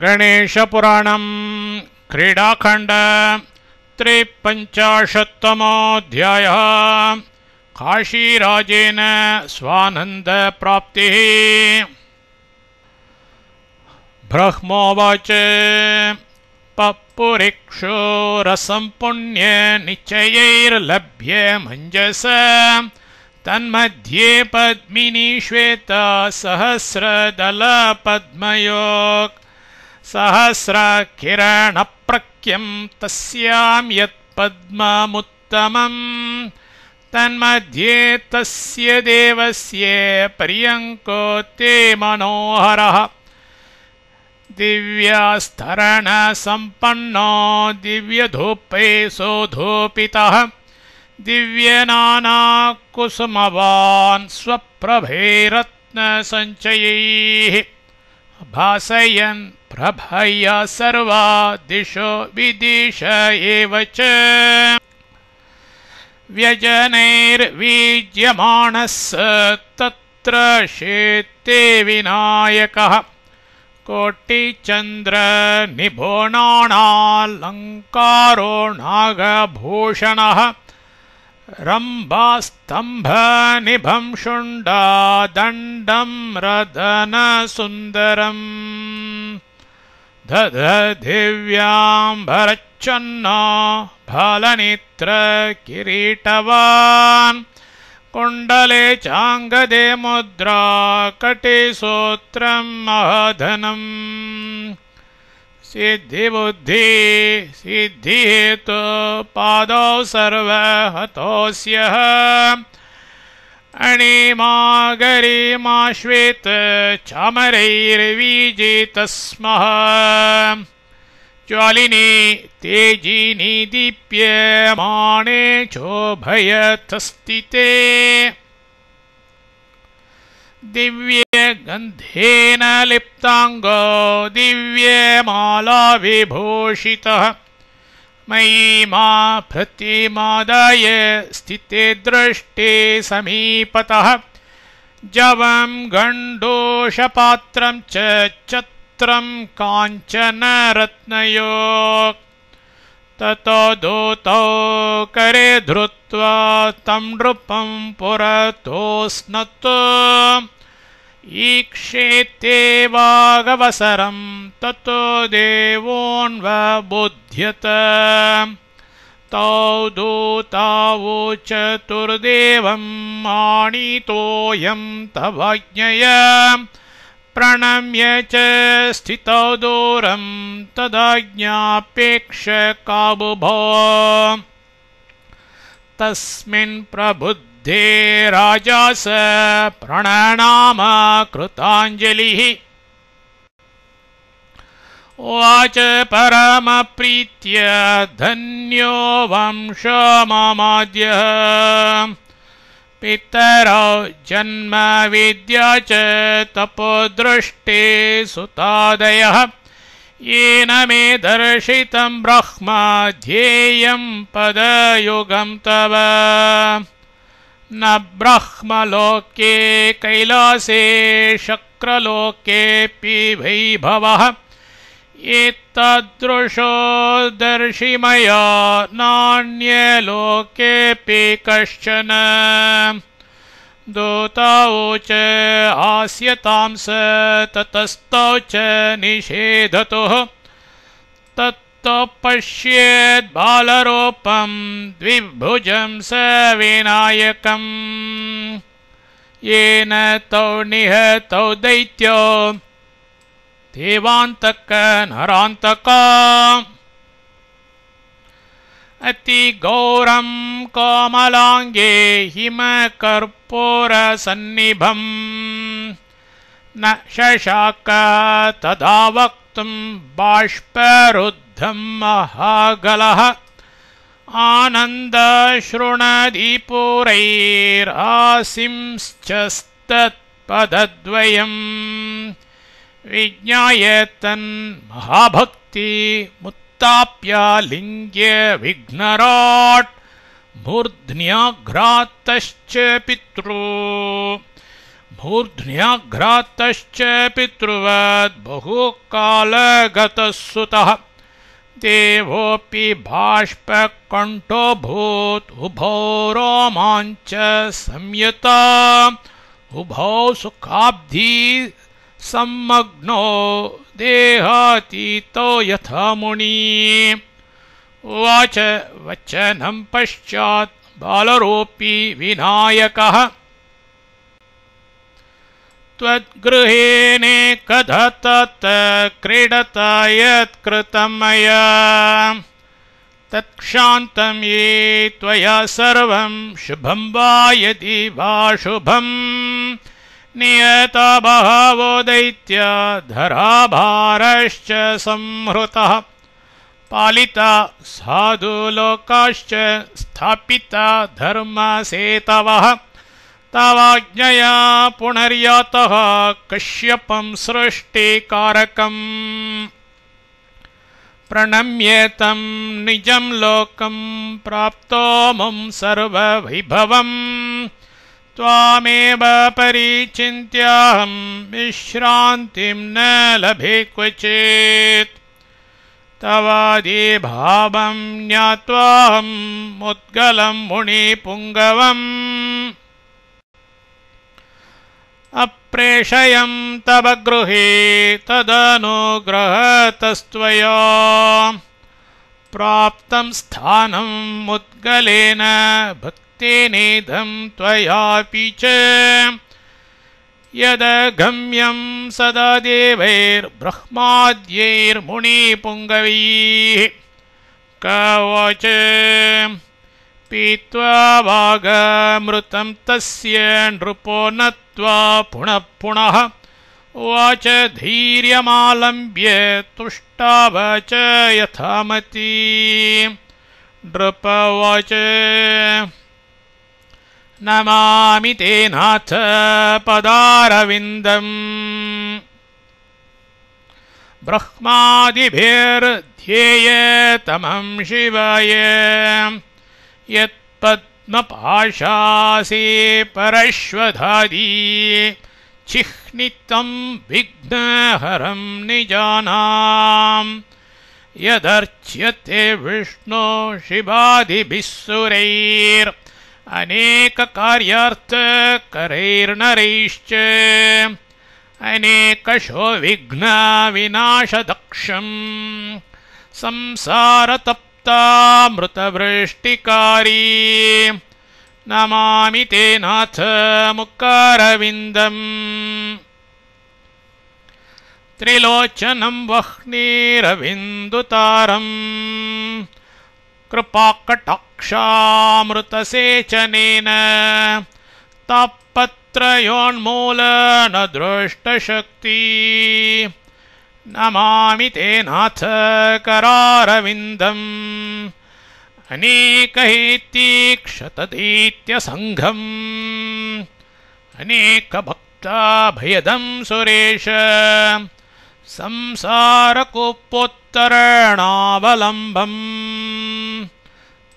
गणेशपुराणं क्रीडाखण्ड 53तमोऽध्यायः। काशीराजेन स्वानन्दप्राप्तिः। ब्रह्मोवाच पप्पुरिक्षो रसं पुण्यनिश्चयैर्लभ्य मञ्जस तन्मध्ये पद्मिनी श्वेता सहस्रदलपद्मयोक् सहस्रकिरणप्रख्यं तस्यां यत्पद्ममुत्तमं तन्मध्ये तस्य देवस्य पर्यङ्को ते मनोहरः दिव्यस्तरणसम्पन्नो दिव्यधूपै सोधूपितः दिव्यनानाकुसुमवान् स्वप्रभैरत्नसञ्चयैः भासयन् प्रभया सर्वा दिशो विदिश एव च व्यजनैर्वीज्यमाणः तत्र शेते विनायकः कोटिचन्द्रनिभोणालङ्कारो नागभूषणः रम्भास्तम्भनिभं शुण्डादण्डं रदनसुन्दरम् दधदिव्याम्बरच्छन्नो फलनेत्रकिरीटवान् कुण्डले चाङ्गदे मुद्रा कटिसूत्रं महधनम् सिद्धिबुद्धि सिद्धिहेतु पादौ सर्वहतोऽस्यः अणिमा श्वेत चामरैर्विजितः स्मः ज्वालिनी तेजिनी दीप्यमाणे चोभयतस्थिते दिव्यगन्धेन लिप्ताङ्गो दिव्यमाला विभूषितः महिमा प्रतिमादाय स्थिते दृष्टे समीपतः जवं गण्डूषपात्रं च छत्रं काञ्चनरत्नयोक् ततो दूतौ करे धृत्वा तं नृपं पुरतो स्नतो ईक्षेते वागवसरं ततो देवोऽन्वबुध्यत तौ दूतावोचतुर्देवं आनीतोऽयं तवाज्ञया प्रणम्य च स्थितौ दूरं तदाज्ञापेक्षकाबुभो तस्मिन् प्रबुद्धे राजा स प्रणनाम कृताञ्जलिः उवाच परमप्रीत्य धन्यो वंशममाद्यः पितरौ जन्मविद्या च तपोदृष्टे सुतादयः येन मे दर्शितं ब्रह्म ध्येयं पदयुगं तव न ब्रह्मलोके कैलासे शक्रलोकेऽपि वैभवः एतादृशो दर्शि मया नान्यलोकेऽपि कश्चन दूतावोच आस्यतां स ततस्तौ च निषेधतुः ततो पश्येद् बालरूपं द्विभुजं स विनायकम् येन तौ निहतौ दैत्यो देवान्तक नरान्तका अतिघोरं कोमलाङ्गे हिमकर्पूरसन्निभं न शशाक तदा वक्तुं बाष्परुद्धं महागलः आनन्दश्रुणदीपुरैरासिंश्चस्तत्पदद्वयम् विज्ञाय तन्महाभक्ति मुत्ताप्यालिङ्ग्य विघ्नराट् मूर्ध्न्याघ्रातश्च पितृ मूर्ध्न्याघ्रातश्च पितृवद् बहुकालगतः सुतः देवोऽपि बाष्पकण्ठोऽभूत् उभौ रोमाञ्च संयुता उभौ सुखाब्धि सम्मग्नो देहातीतो यथा मुनि उवाच वचनं पश्चात् बालरूपी विनायकः त्वद्गृहेनेकधा तत् क्रीडता यत्कृतं मया तत्क्षान्तं ये त्वया सर्वं शुभं वा यदि वा शुभं नियता बहवो दैत्या धराभारश्च संहृतः पालिता साधुलोकाश्च स्थापिता धर्मसेतवः तवाज्ञया पुनर्यातः कश्यपं सृष्टिकारकम् प्रणम्य तं निजं लोकं प्राप्तो मुं सर्ववैभवम् त्वामेव परिचिन्त्याहं विश्रान्तिं न लभे क्वचित् तवादिभावं ज्ञात्वाहं मुद्गलं मुनिपुङ्गवम् अप्रेषयं तव गृहे तदनुग्रहतस्त्वया प्राप्तं स्थानं मुद्गलेन भक्तेनेदं त्वयापि च यदगम्यं सदा देवैर्ब्रह्माद्यैर्मुनिपुङ्गवैः कवच पीत्वा वागमृतं तस्य नृपो नत्वा पुनः पुनः उवाच धैर्यमालम्ब्य तुष्टाव च यथामति नृप उवाच नमामि ते नाथ पदारविन्दम् ब्रह्मादिभिर्ध्येयतमं शिवाय यत्पद्मपाशासि परश्वधादि चिह्नितं विघ्नहरं निजानां यदर्च्यते विष्णु शिवादिभिः सुरैर् अनेककार्यार्थकरैर्नरैश्च अनेकशो विघ्नविनाशदक्षं संसारतप्तामृतवृष्टिकारी नमामि ते नाथ मुखारविन्दम् त्रिलोचनं वह्निरविन्दुतारम् कृपाकटाक्षामृतसेचनेन तापत्रयोन्मूलनदृष्टशक्ति नमामि ते नाथ करारविन्दम् अनेकहेतीक्षतदैत्यसङ्घम् अनेकभक्ताभयदं सुरेश संसारकूपोत्तरणावलम्बम्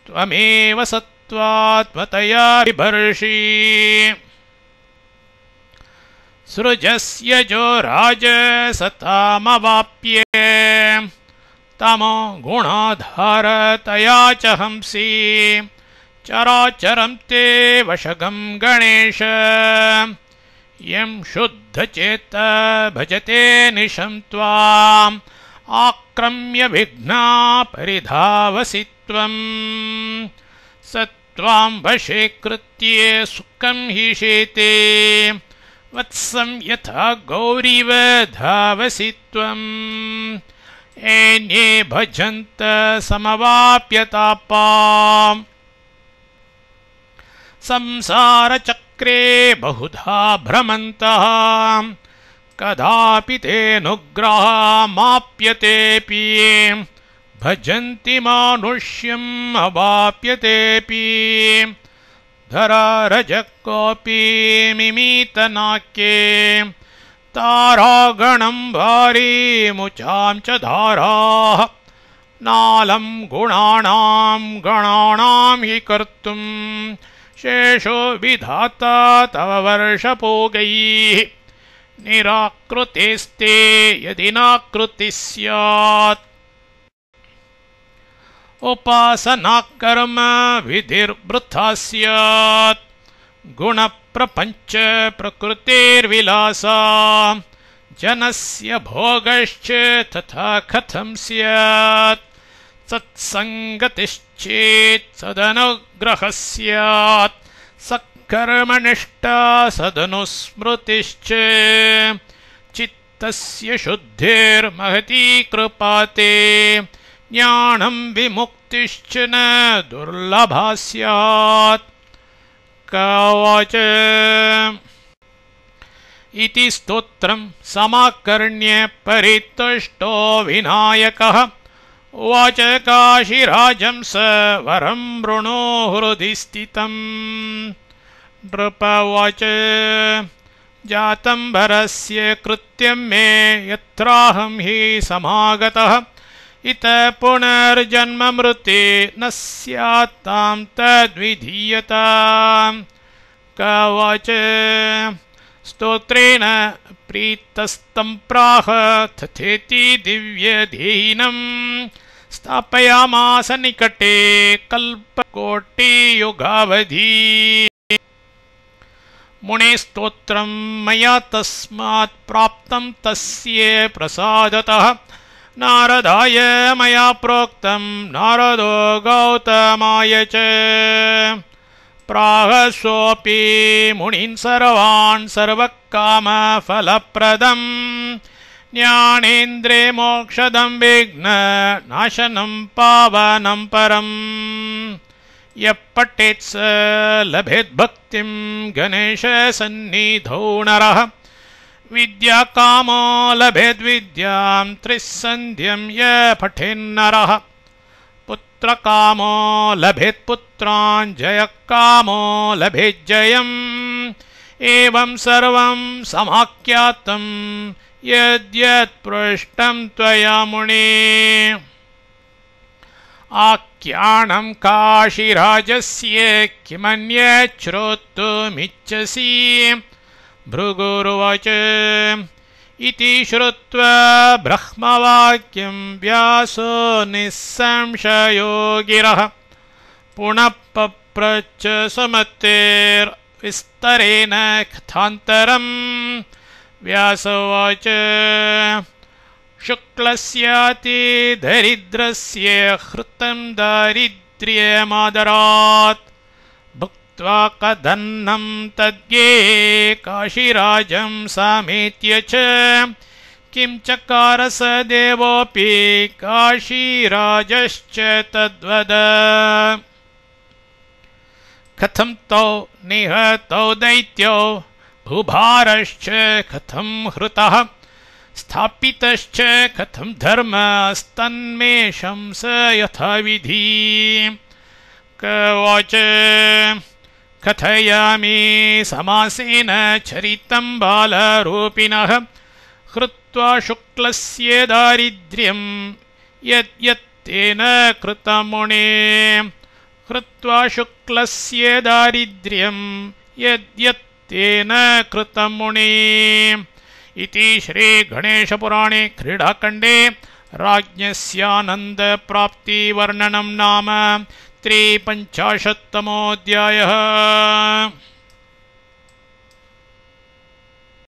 त्वमेव सत्त्वात्मतया बिभर्षि सृजस्यजो राजसतामवाप्य तमो गुणाधारतया च हंसि चराचरं ते वशगं गणेश यं शुद्धचेत भजते निशं त्वाम् आक्रम्य विघ्ना परिधावसि त्वम् स त्वां वशे कृत्य सुखं हि शेते वत्सं यथा गौरीव धावसि त्वम् एन्ये भजन्त समवाप्यतापाम् संसारचक्रे बहुधा भ्रमन्तः कदापि तेऽनुग्रहमाप्यतेऽपि भजन्ति मानुष्यम् अवाप्यतेऽपि धरारजकोऽपि मिमीतनाक्ये तारागणं भारीमुचां च धाराः नालं गुणानां गणानां हि कर्तुं शेषो विधाता तव वर्षपूगैः निराकृतेस्ते यदि नाकृतिः स्यात् उपासनाकर्म विधिर्वृथा स्यात् गुणप्रपञ्च प्रकृतेर्विलासा जनस्य भोगश्च तथा कथं स्यात् सत्सङ्गतिश्चेत् सदनुग्रहः स्यात् सक्कर्मनिष्ठा सदनुस्मृतिश्च चित्तस्य शुद्धिर्महती कृपा ते ज्ञानं विमुक्तिश्च न दुर्लभा स्यात् कवच इति स्तोत्रं समाकर्ण्य परितुष्टो विनायकः उवाच काशीराजं स वरं वृणो हृदि स्थितं नृप उवाच जातं वरस्य कृत्यं मे यत्राहं हि समागतः इतः पुनर्जन्म मृते न स्यात् तां तद्विधीयताम् कवच स्तोत्रेण प्रीतस्तं प्राह तथेति दिव्यधीनं स्थापयामास निकटे कल्पकोटियुगावधि मुने स्तोत्रं मया तस्मात् प्राप्तं तस्य प्रसादतः नारदाय मया प्रोक्तं नारदो गौतमाय च प्राह सोऽपि मुनीन् सर्वान् सर्वकामफलप्रदं ज्ञानेन्द्रे मोक्षदं विघ्ननाशनं पावनं परम् यः पठेत् स लभेत् भक्तिं गणेशसन्निधौ नरः विद्याकामो लभेद्विद्यां त्रिसन्ध्यं यः पठेन्नरः पुत्रकामो लभेत् पुत्रान् जयकामो लभेज्जयम् एवं सर्वं समाख्यातं यद्यत् पृष्टं त्वया मुने आख्यानं काशीराजस्य किमन्यत् श्रोतुमिच्छसि भृगुरुवाच इति श्रुत्वा ब्रह्मवाक्यं व्यासो निःसंशयो गिरः पुनः पप्रच्छ सुमतेर्विस्तरेण कथान्तरम् व्यास उवाच शुक्लस्याति दरिद्रस्य हृतं दारिद्र्यमादरात् भुक्त्वा कदन्नं तद्ये काशीराजं समेत्य च किं चकार स देवोऽपि काशीराजश्च तद्वद कथं तौ निहतौ दैत्यौ भूभारश्च कथं हृतः स्थापितश्च कथं धर्मस्तन्मेषं स यथाविधि कवच कथयामि समासेन चरितं बालरूपिणः हृत्वा शुक्लस्य दारिद्र्यं यद्यत्तेन कृतं मुने हृत्वा शुक्लस्य दारिद्र्यं यद्यत्तेन कृतं मुने इति श्रीगणेशपुराणे क्रीडाखण्डे राज्ञस्यानन्दप्राप्तिवर्णनं नाम 53तमोऽध्यायः।